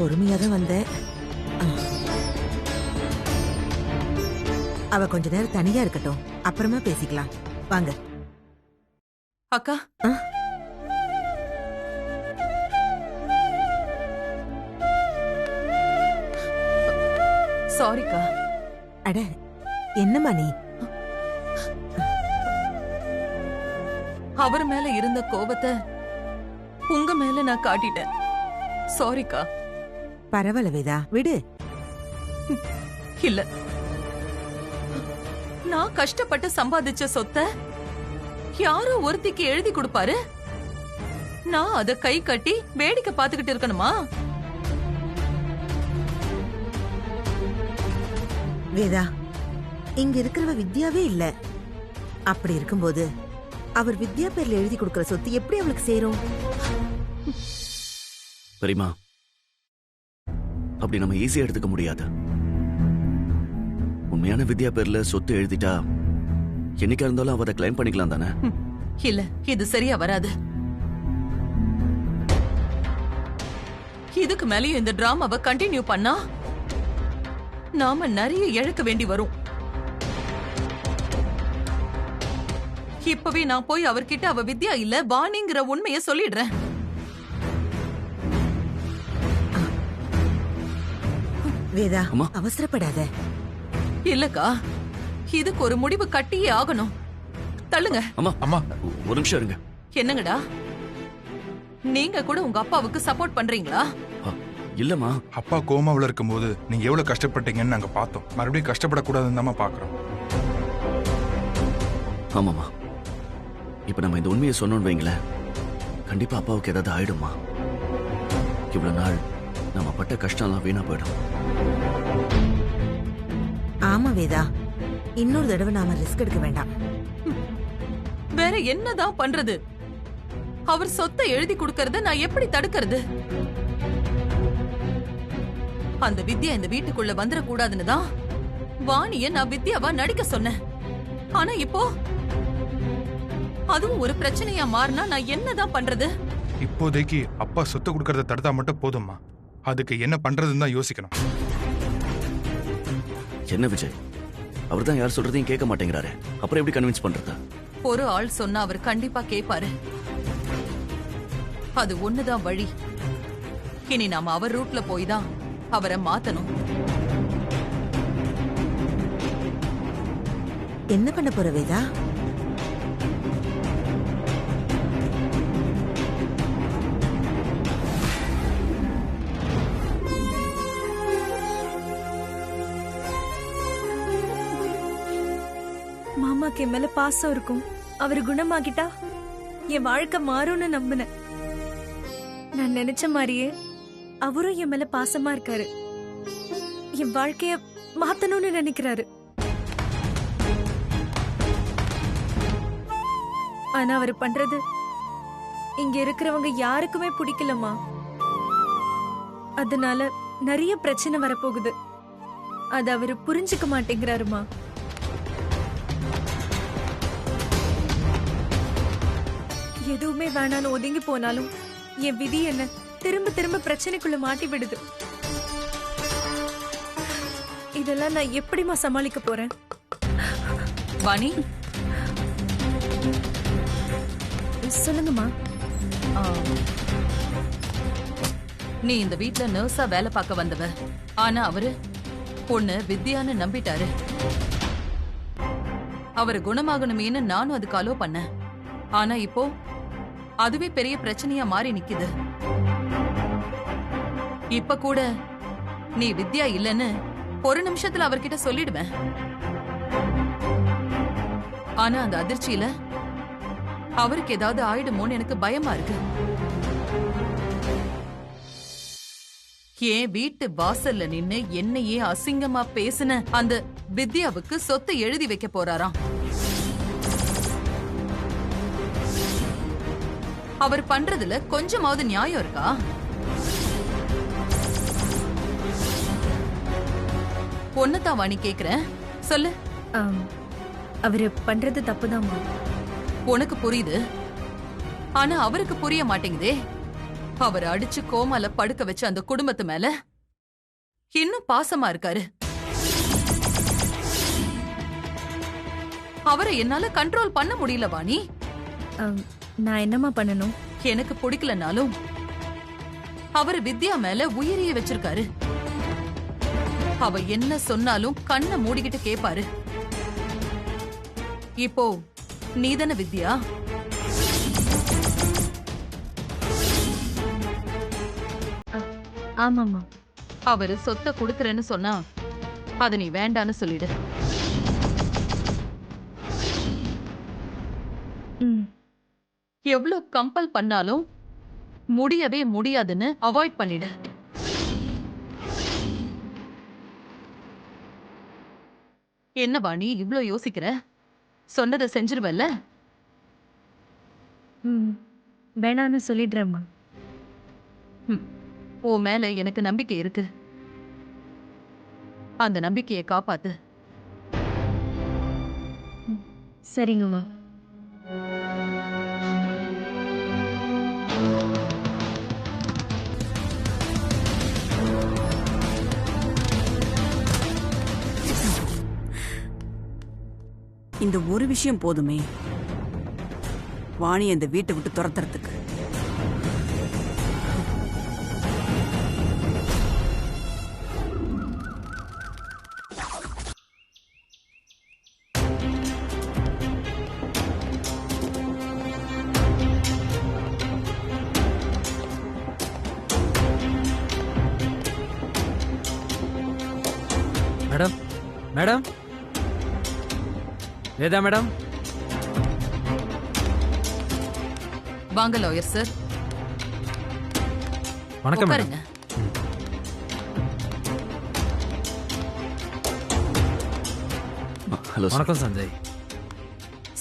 பொறுமையா தான் வந்தேன். அவ கொஞ்ச நேரம் தனியா இருக்கட்டும், அப்புறமா பேசிக்கலாம். வாங்க அக்கா. சாரிக்கா. அட என்னம்மா நீ? அவர் மேல இருந்த கோபத்தை உங்க மேல நான் காட்டிட்டேன். சாரிக்கா. பரவாயில்ல வேதா, விடு. இல்ல, நான் கஷ்டப்பட்டு சம்பாதிச்ச சொத்தை யாரோ ஒருத்திக்கு எழுதி கொடுப்பாரு, நான் அத கை கட்டி வேடிக்கை பார்த்துக்கிட்டு இருக்கணுமா? வேதா, இங்க இருக்கிறவ வித்யாவே இல்ல. அப்படி இருக்கும்போது அவர் வித்யா பேர்ல எழுதி கொடுக்கிற சொத்து எப்படி அவளுக்கு சேரும்? பெரியமா, அப்படி நம்ம ஈஸியா எடுத்துக்க முடியாது. உண்மையான வித்யா பேர்ல சொத்து எழுதிட்டா என்னைக்கா இருந்தாலும் அவ அதை கிளைம் பண்ணிக்கலாம் தானே? இல்ல, இது சரியா வராது. இதுக்கு மேலேயும் இந்த டிராமாவை கண்டினியூ பண்ணா நாம நிறைய இழக்க வேண்டி வரும். இப்பவே நான் போய் அவர்கிட்ட அவ வித்யா இல்ல வாணிங்கிற உண்மையை சொல்லிடுறேன். வேதா, அவசரப்படாத. இல்லக்கா, இதுக்கு ஒரு முடிவு கட்டியே ஆகணும். தள்ளுங்க. அம்மா அம்மா, ஒரு நிமிஷம் இருங்க. என்னங்கடா, நீங்க கூட உங்க அப்பாவுக்கு சப்போர்ட் பண்றீங்களா? இல்லம்மா, அப்பா கோமாவில் இருக்கும்போது நீங்க எவ்வளவு கஷ்டப்பட்டீங்கன்னு நாங்க பார்த்தோம். மறுபடியும் கஷ்டப்படக்கூடாதுன்னு தான் பாக்குறோம். ஆமாமா, இப்ப நம்ம இந்த உண்மையை சொன்னோம்னு வைங்களேன், கண்டிப்பா அப்பாவுக்கு ஏதாவது ஆயிடுமா? இவ்வளவு நாள் நம்ம பட்ட கஷ்டம்லாம் வீணா போயிடும். ஆமா வேதா, இன்னொரு தடவை நாம ரிஸ்க் எடுக்க வேண்டாம். வேற என்னதான் பண்றது? அவர் சொத்தை எழுதி கொடுக்கறத நான் எப்படி தடுக்கிறது? அந்த வித்யா இந்த வீட்டுக்குள்ள வந்துடக்கூடாதுன்னு தான் வாணிய நான் வித்யாவா நடிக்க சொன்னேன். ஆனா இப்போ அதுவும் ஒரு பிரச்சனையா மாறினா நான் என்னதான் பண்றது? இப்போதைக்கு அப்பா சொத்து கொடுக்கறத தடுத்தா மட்டும் போதும்மா. அதுக்கு என்ன பண்றதுன்னு தான் யோசிக்கணும். என்ன விஜய், அவர் தான் யார் சொல்றதையும் கேட்க மாட்டேங்கிறாரு. அப்புறம் எப்படி கன்வின்ஸ் பண்றது? ஒரு ஆள் சொன்னா அவர் கண்டிப்பா கேட்பாரு. அது ஒண்ணுதான் வழி. இனி நாம அவர் ரூட்ல போய் தான் அவரை மாத்தணும். என்ன பண்ண போற வேதா? மாமாக்கு என் மேல பாசம் இருக்கும். அவரு குணமாகிட்டா என் வாழ்க்கை மாறும்னு நம்பினேன். நான் நினைச்ச மாதிரியே அவரும் என் மேல பாசமா இருக்காரு. என் வாழ்க்கைய மாத்தணும்னு நினைக்கிறாரு. ஆனா அவர் பண்றது இங்க இருக்கிறவங்க யாருக்குமே பிடிக்கலமா. அதனால நிறைய பிரச்சனை வரப்போகுது. அது அவரு புரிஞ்சுக்க மாட்டேங்கிறாருமா. எதுவுமே வேணான்னு ஒதுங்கி போனாலும் என் விதி என்ன திரும்ப திரும்ப பிரச்சனைக்குள்ள மாட்டி விடுது. இதெல்லாம் நான் எப்படிமா சமாளிக்க போறேன்? வாணி, சொல்லுங்கம்மா. நீ இந்த வீட்ல நர்ஸா வேலை பார்க்க வந்தவ. ஆனா அவரு பொண்ணு வித்யான்னு நம்பிட்டாரு. அவரு குணமாகணுமேன்னு நானும் அதுக்கு அலோ பண்ணேன். ஆனா இப்போ அதுவே பெரிய பிரச்சனையா மாறி நிக்குது. இப்ப கூட நீ வித்யா இல்லன்னு ஒரு நிமிஷத்துல அவர்கிட்ட சொல்லிடுவேன். ஆனா அந்த அதிர்ச்சியில அவருக்கு ஏதாவது ஆயிடுமோன்னு எனக்கு பயமா இருக்கு. என் வீட்டு வாசல்ல நின்னு என்னையே அசிங்கமா பேசின அந்த வித்யாவுக்கு சொத்தை எழுதி வைக்க போறாராம். அவர் பண்றதுல கொஞ்சமாவது நியாயம் இருக்கா? ஒன்னதான் வாணி கேக்குறேன், சொல்லு. அவரு பண்றது தப்புதாம்மா. உனக்கு புரியுது, ஆனா அவருக்கு புரிய மாட்டேங்குதே. அவர் அடிச்சு கோமால படுக்க வச்ச அந்த குடும்பத்து மேல இன்னும் பாசமா இருக்காரு. அவரை என்னால கண்ட்ரோல் பண்ண முடியல வாணி. நான் என்னம்மா பண்ணணும்? எனக்கு பிடிக்கலனாலும் அவர் வித்யா மேல உயிரையே வச்சிருக்காரு. அவ என்ன சொன்னாலும் கண்ணை மூடிக்கிட்டு கேப்பாரு. இப்போ நீதானே வித்யா? ஆமாம்மா. அவரு சொத்தை கொடுக்கறேன்னு சொன்னா அத நீ வேண்டான்னு சொல்லிடு. ம். எவ்வளவு கம்பல் பண்ணாலும் முடியவே முடியாதுன்னு அவாய்ட் பண்ணிடு. என்ன வாணி இவ்ளோ யோசிக்கிற? சொன்னதை செஞ்சிருவல்ல? வேணான்னு சொல்லிடுறேம்மா. உன் மேல எனக்கு நம்பிக்கை இருக்கு. அந்த நம்பிக்கையை காப்பாத்து. சரிங்கம்மா. இந்த ஒரு விஷயம் போதுமே வாணி அந்த வீட்டை விட்டு துரத்துறதுக்கு. Madam, madam, Veda madam. வாங்க லாயர் சார். வணக்கம் மேடம். உட்காருங்க. Hello sir. வணக்கம் சஞ்சய்.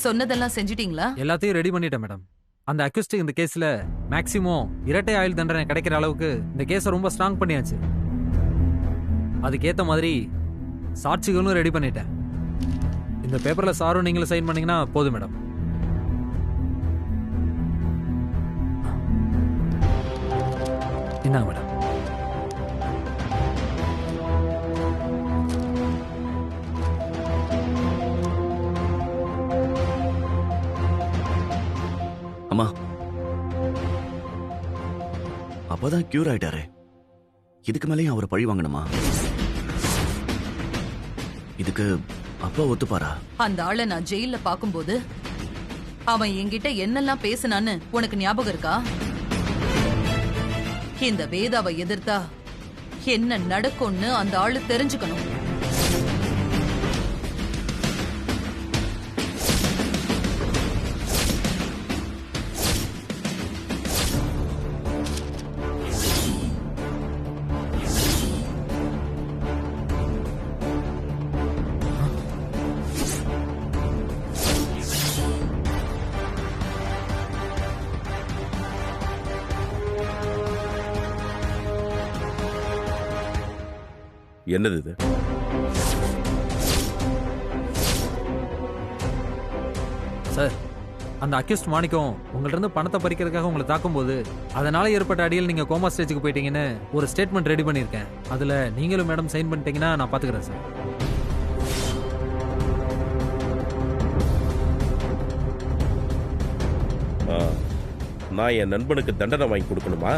சொன்னதெல்லாம் செஞ்சிட்டீங்களா? எல்லாத்தையும் ரெடி பண்ணிட்டேன் மேடம். அந்த அக்யூஸ்டுக்கு இந்த கேஸ்ல மேக்சிமம் இரட்டை ஆயுள் தண்டனை கிடைக்கிற அளவுக்கு இந்த கேஸை ரொம்ப ஸ்ட்ராங் பண்ணியாச்சு. அதுக்கேற்ற மாதிரி சாட்சிகளும் ரெடி பண்ணிட்டேன். இந்த பேப்பர்ல சாரும் நீங்களும் சைன் பண்ணீங்கன்னா போதும் மேடம். என்னங்க மேடம்? அம்மா, அப்பதான் கியூர் ஆயிட்டாரு. இதுக்கு மேலேயும் அவரை பழி வாங்கணுமா? இதுக்கு அப்பா ஒத்துப்பாரா? அந்த ஆளை நான் ஜெயில பாக்கும்போது அவன் என்கிட்ட என்னெல்லாம் பேசினான்னு உனக்கு ஞாபகம் இருக்கா? இந்த வேதாவை எதிர்த்தா என்ன நடக்கும்னு அந்த ஆளு தெரிஞ்சுக்கணும். என்னது இது? சார், அந்த அக்யூஸ்ட் மாணிக்கம் உங்கள்ட்ட இருந்து பணத்தை பறிக்கிறதுக்காக உங்களை தாக்கும்போது அதனால ஏற்பட்ட அடியில் நீங்க கோமா ஸ்டேஜுக்கு போயிட்டீங்கன்னு ஒரு ஸ்டேட்மெண்ட் ரெடி பண்ணியிருக்கேன். அதுல நீங்களும் மேடம் சைன் பண்ணிட்டீங்கன்னா நான் பாத்துக்கிறேன் சார். நான் என் நண்பனுக்கு தண்டனை வாங்கி கொடுக்கணுமா?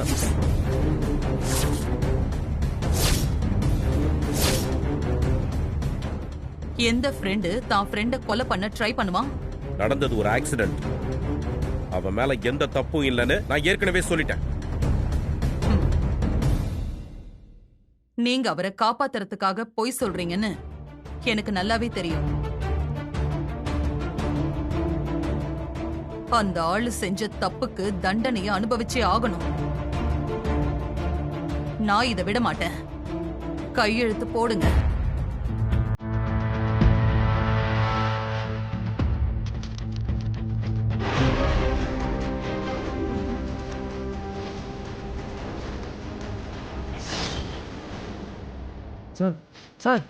எந்த ஃப்ரெண்டு தான் ஃப்ரெண்ட கொலை பண்ண ட்ரை பண்ணுவான்? நடந்தது ஒரு ஆக்சிடென்ட். அவன் மேல எந்த தப்பும் இல்லைன்னு நான் ஏற்கனவே சொல்லிட்டேன். நீங்க அவரை காப்பாத்துறதுக்காக பொய் சொல்றீங்கன்னு எனக்கு நல்லாவே தெரியும். அந்த ஆளு செஞ்ச தப்புக்கு தண்டனையை அனுபவிச்சே ஆகணும். நான் இதை விட மாட்டேன். கையெழுத்து போடுங்க. சார், சார்,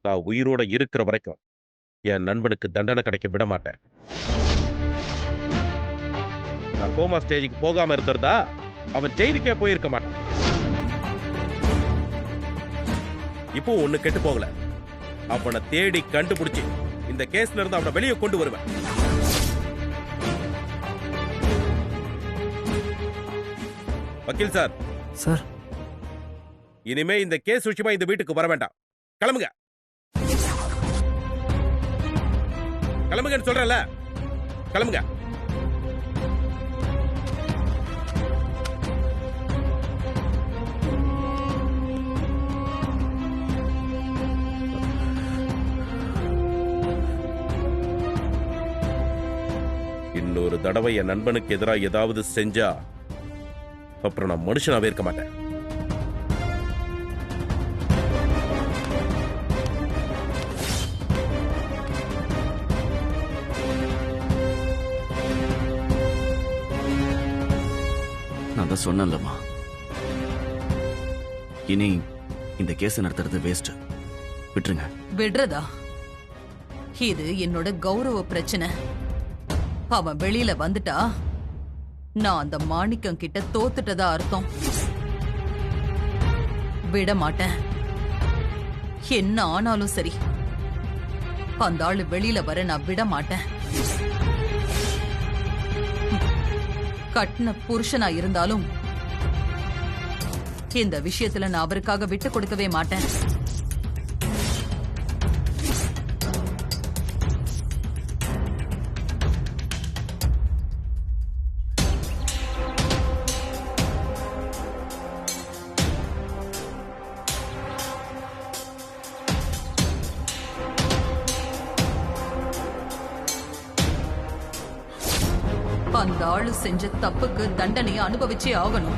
நான் உயிரோட இருக்கிற வரைக்கும் என் நண்பனுக்கு தண்டனை கிடைக்க விட மாட்டேன். நான் கோமா ஸ்டேஜுக்கு போகாம இருந்திருந்தா அவன் ஜெயிலுக்கே போயிருக்க மாட்டான். இப்போ ஒண்ணு கெட்டு போகல. அவனை தேடி கண்டுபிடிச்சு இந்த கேஸ்ல இருந்து அவனை வெளியே கொண்டு வருவேன். வக்கீல் சார், சார் இனிமே இந்த கேஸ் விஷயமா இந்த வீட்டுக்கு வர வேண்டாம். கிளம்புங்க, கிளம்புங்கன்னு சொல்றேன்ல, கிளம்புங்க. இன்னொரு தடவை என் நண்பனுக்கு எதிராக ஏதாவது செஞ்சா அப்புறம் நான் மனுஷனாவே இருக்க மாட்டேன். நான் தான் சொன்னேன்லம்மா, இனி இந்த கேஸ் நடத்துறது வேஸ்ட். விட்டுருங்க. விடுறதா? இது என்னோட கௌரவ பிரச்சனை. அவன் வெளியில வந்துட்டா நான் அந்த மாணிக்கம் கிட்ட தோத்துட்டதா அர்த்தம். விட மாட்டேன். என்ன ஆனாலும் சரி, அந்த ஆளு வெளியில வர நான் விட மாட்டேன். கட்டின புருஷனா இருந்தாலும் இந்த விஷயத்துல நான் அவருக்காக விட்டு கொடுக்கவே மாட்டேன். அந்த ஆளு செஞ்ச தப்புக்கு தண்டனையை அனுபவிச்சே ஆகணும்.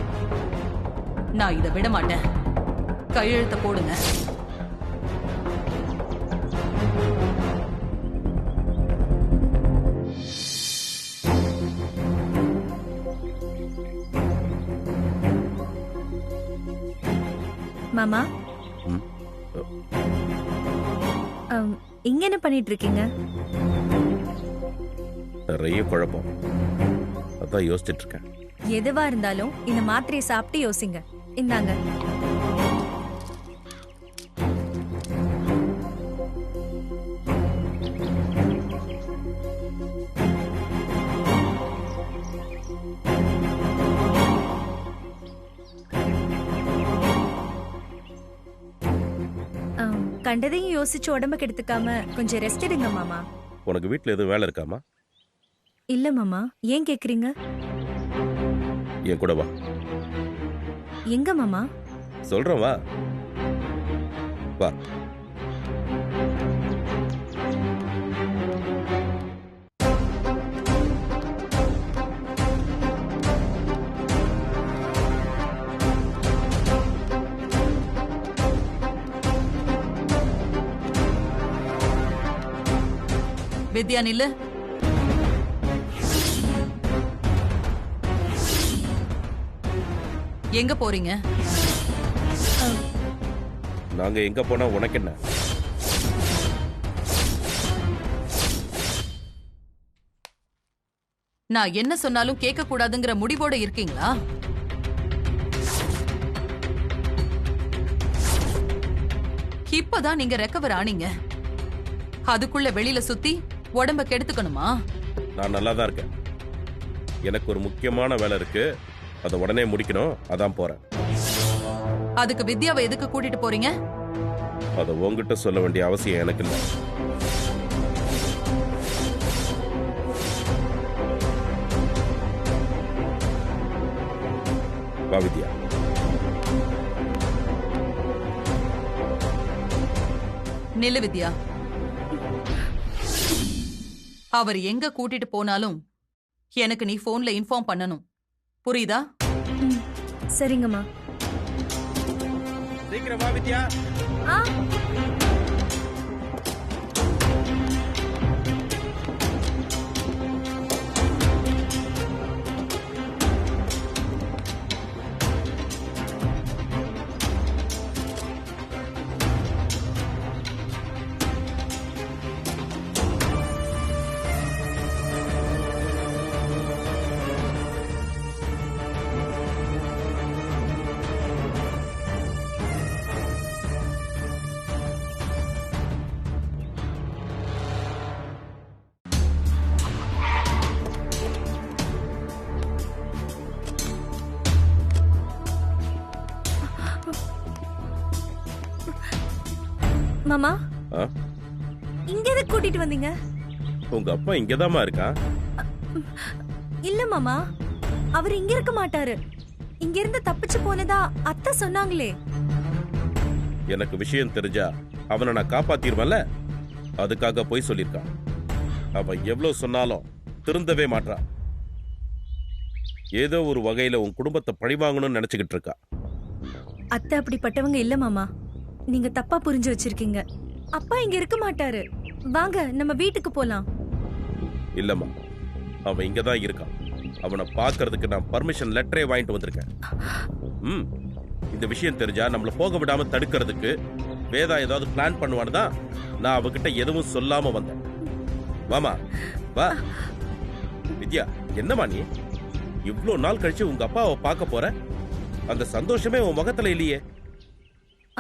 நான் இதை விட மாட்டேன். கையெழுத்த போடுங்க. மாமா, ம். இங்க என்ன பண்ணிட்டு இருக்கீங்க? நிறைய குழப்பம், அதான் யோசிச்சுட்டு இருக்கேன். எதுவா இருந்தாலும் இந்த மாத்திரையை சாப்பிட்டு யோசிங்க. இந்தாங்க. கண்டதையும் யோசிச்சு உடம்ப கெடுத்துக்காம கொஞ்சம் ரெஸ்ட் எடுங்க மாமா. உனக்கு வீட்டுல எதுவும் வேலை இருக்காமா? இல்ல மாமா. ஏன் கேக்குறீங்க? என் கூட வா. எங்க மாமா? சொல்றேன், வா வா. வித்யா நில்லு. எங்க போறீங்க? நாங்க எங்க போனா உனக்கு என்ன? நான் என்ன சொன்னாலும் கேட்க கூடாதுங்கிற முடிவோட இருக்கீங்களா? இப்பதான் நீங்க ரெக்கவர் ஆனீங்க. அதுக்குள்ள வெளியில சுத்தி உடம்ப கெடுத்துக்கணுமா? நான் நல்லா தான் இருக்கேன். எனக்கு ஒரு முக்கியமான வேலை இருக்கு, அதை உடனே முடிக்கணும், அதான் போறேன். அதுக்கு வித்யாவை எதுக்கு கூட்டிட்டு போறீங்க? அதை உங்ககிட்ட சொல்ல வேண்டிய அவசியம் எனக்கு இல்லை. வா வித்யா. நில்லு வித்யா. அவர் எங்க கூட்டிட்டு போனாலும் எனக்கு நீ போன்ல இன்ஃபார்ம் பண்ணணும். புரியுதா? சரிங்கம்மா. சீக்கிரம் வா வித்யா. மாமா ஆ? இங்க எதுக்கு கூட்டிட்டு வந்தீங்க? உங்க அப்பா இங்கதாம்மா இருக்கான். இல்ல மாமா, அவர் இங்க இருக்க மாட்டாரு. இங்க இருந்து தப்பிச்சு போனதா அத்தை சொன்னாங்களே. எனக்கு விஷயம் தெரிஞ்சா அவனை நான் காப்பாத்திருவேன்ல, அதுக்காக போய் சொல்லியிருக்கான். அவன் எவ்வளவு சொன்னாலும் திருந்தவே மாட்டான். ஏதோ ஒரு வகையில உன் குடும்பத்தை பழிவாங்கணும்னு நினைச்சுக்கிட்டு இருக்கா. அத்தை அப்படிப்பட்டவங்க இல்ல மாமா, நீங்க தப்பா புரிஞ்சு வச்சிருக்கீங்க. அப்பா இங்க இருக்க மாட்டாரு. வாங்க நம்ம வீட்டுக்கு போலாம். இல்லம்மா, அவன் இங்கதான் இருக்கான். அவனை பார்க்கறதுக்கு நான் பர்மிஷன் லெட்டரே வாங்கிட்டு வந்திருக்கேன். இந்த விஷயம் தெரிஞ்சா நம்மள போக விடாம தடுக்கிறதுக்கு வேதா ஏதாவது பிளான் பண்ணுவான்னு தான் நான் அவகிட்ட எதுவும் சொல்லாம வந்தேன். வாமா வா. வித்யா, என்னமா நீ இவ்ளோ நாள் கழிச்சு உங்க அப்பாவை பார்க்க போற? அந்த சந்தோஷமே உன் முகத்துல இல்லையே.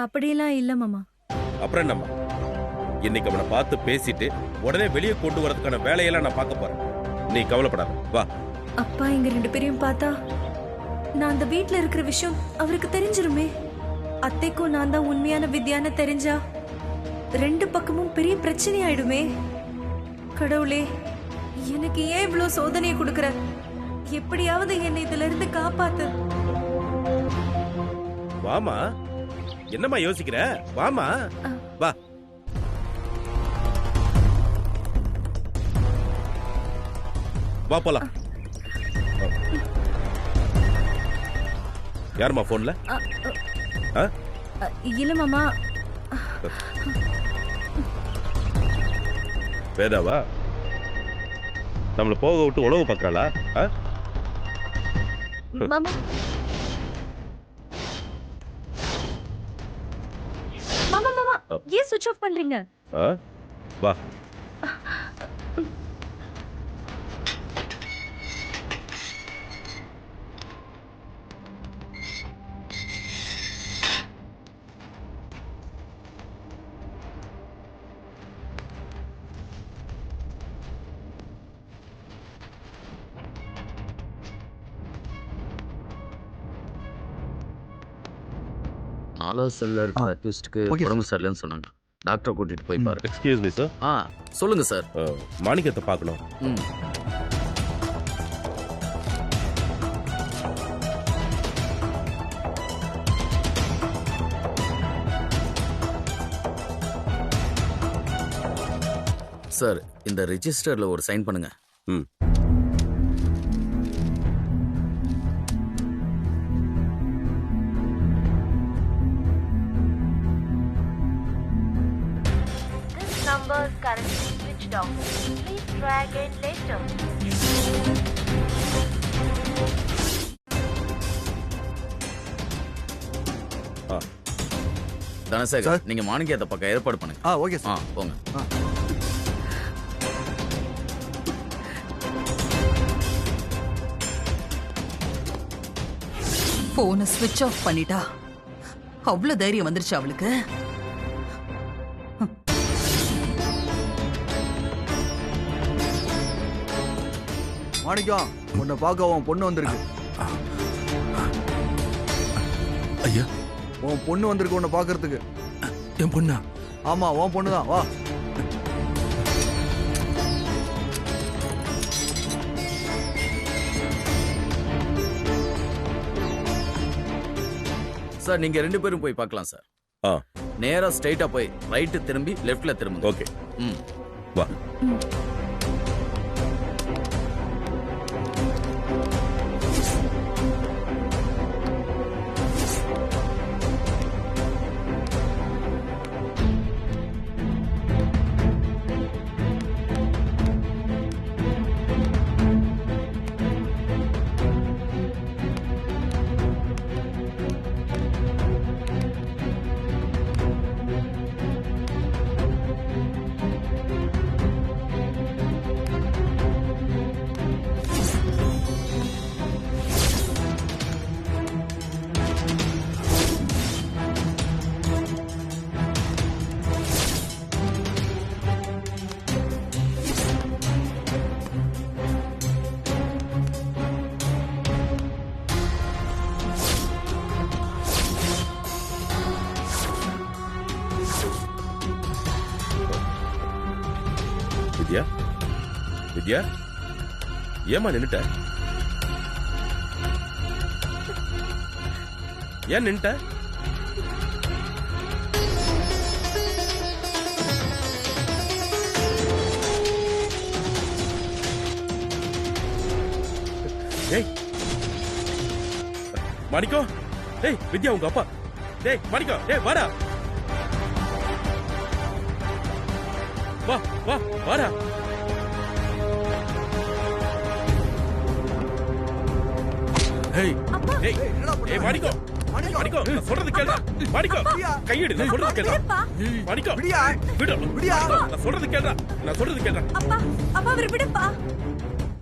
அப்படியெல்லாம் இல்ல மாமா. அப்புறம் என்னம்மா, இன்னைக்கு அவனை பார்த்து பேசிட்டு உடனே வெளியே கொண்டு வரதுக்கான வேலையெல்லாம் நான் பார்க்க போறேன். நீ கவலைப்படாத, வா. அப்பா எங்க 2 பேரையும் பார்த்தா நான் அந்த வீட்ல இருக்கிற விஷயம் அவருக்கு தெரிஞ்சிருமே. அத்தைக்கும் நான் தான் உண்மையான வித்யான்னு தெரிஞ்சா 2 பக்கமும் பெரிய பிரச்சனை ஆயிடுமே. கடவுளே, எனக்கு ஏன் இவ்வளவு சோதனையை கொடுக்கற? எப்படியாவது என்னை இதுல இருந்து காப்பாத்து. வாமா, என்னம்மா யோசிக்கிற? வாமா, வா. வா போலாம். யாருமா போன்ல? இல்ல மாமா. வேதாவா? நம்மள போக விட்டு உழவு பார்க்கறாளா? மாமா மாமா மாமா, ஏன் சுவிட்ச் ஆஃப் பண்றீங்க? வா. செல்லர் ட்விஸ்ட்க்கு உடம்பு சரியில்லைன்னு சொன்னாங்க. டாக்டரை கூட்டிட்டு போய் பாரு. Excuse me sir. சொல்லுங்க சார். மாணிக்கத்தை பார்க்கணும். சார், இந்த ரெஜிஸ்டர்ல ஒரு சைன் பண்ணுங்க. Number currently switched off. Please try again later. Dhanasekar, நீங்க மாணிக்கத்தை பக்கம் ஏற்பாடு பண்ணுங்க. Okay sir. போங்க. போனை ஸ்விட்ச் ஆஃப் பண்ணிட்டா. அவ்வளவு தைரியம் வந்துருச்சு அவளுக்கு. மாணிக்கம், உன்னை பார்க்க உன் பொண்ணு வந்திருக்கு. ஐயா, உன் பொண்ணு வந்திருக்கு உன்னை பார்க்கறதுக்கு. என் பொண்ணா? ஆமா, உன் பொண்ணு தான். வா. சார், நீங்க 2 பேரும் போய் பார்க்கலாம் சார். நேரா ஸ்ட்ரைட்டா போய் ரைட் திரும்பி லெஃப்ட்ல திரும்புங்க. ஓகே. வா. வித்யா வித்யா ஏமா நின்னுட்ட? ஏன் நின்னுட்ட? ஏய் மாணிக்கம், டேய் வித்யா உங்க அப்பா. டேய் மாணிக்கம், டேய் வாடா, வா வா வாடா. ஏய் ஏய் ஏய் மாணிக்கம், மாணிக்கம் நான் சொல்றது கேளு. மாணிக்கம் கையெடு, நான் சொல்றது கேளு. மாணிக்கம் விடியா விடு. விடியா நான் சொல்றது கேளு. நான் சொல்றது கேளு. அப்பா அப்பா அவரை விடுப்பா.